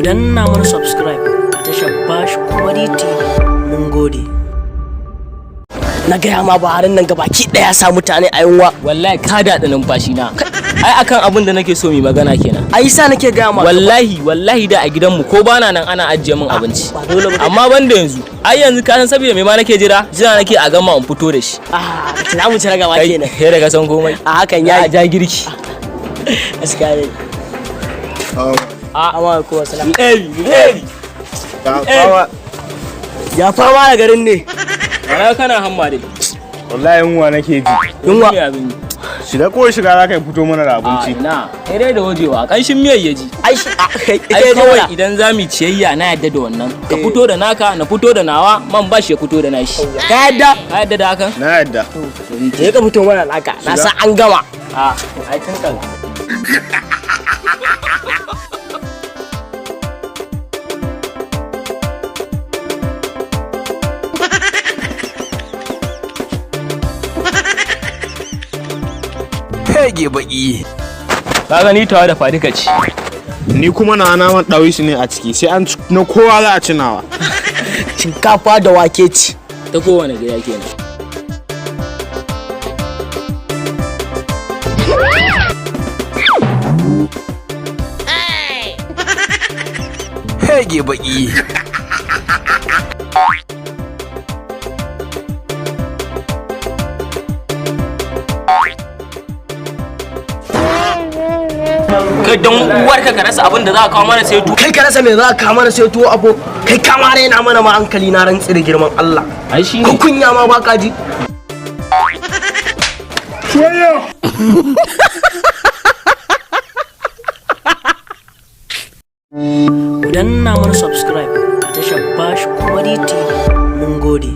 danna mana subscribe a tashar Bash Comedy TV. Mun gode. Na gaya ma Buharin nan gabaki daya sa mutane a yunwa. Wallahi ka daɗa numfashi na. Ai akan abin da nake so mu magana kenan. Ai sa nake gaya ma. Wallahi da a gidanmu ko bana nan ana ajiye min abinci. Amma ban da yanzu. Ai yanzu ka san saboda me ma nake jira nake a gama in fito da shi. Za mu ci na gaba kenan. Kai daga san komai. A hakan ya ja girki. Gaskiya ne. Amma ko salam. Ya fama da garin ne. Ana kana hamma dai. Wallahi yunwa nake ji. Yunwa. Shiga za ka fito mana da abinci. Na, kai dai da wajewa. Kanshin miyar yaji. Ai kawai idan za mu ciyayya na yadda da wannan. Ka fito da naka, na fito da nawa, man bashi ya fito da nashi. Ka yadda? Ka yadda da hakan? Na yadda. Je ka fito mana naka. Na san an gama. Ai tun kan. Hege baki. Ka gani tawa da fadika ci. Ni kuma na naman dawi shi ne a ciki sai an na kowa za a ci nawa. Shinkafa da wake ci. Ta kowane gida kenan. Hege baki. Kai don uwarka ka rasa abin da za ka kawo mana sai tuwo. Kai ka rasa me za ka kawo mana sai tuwo abu. Kai ka ma raina mana ma hankali na rantsi da girman Allah. Ai shi ne. Kunya ma ba ka ji. Soyayya. Ku danna mana subscribe a tashar Bash Comedy TV. Mun gode.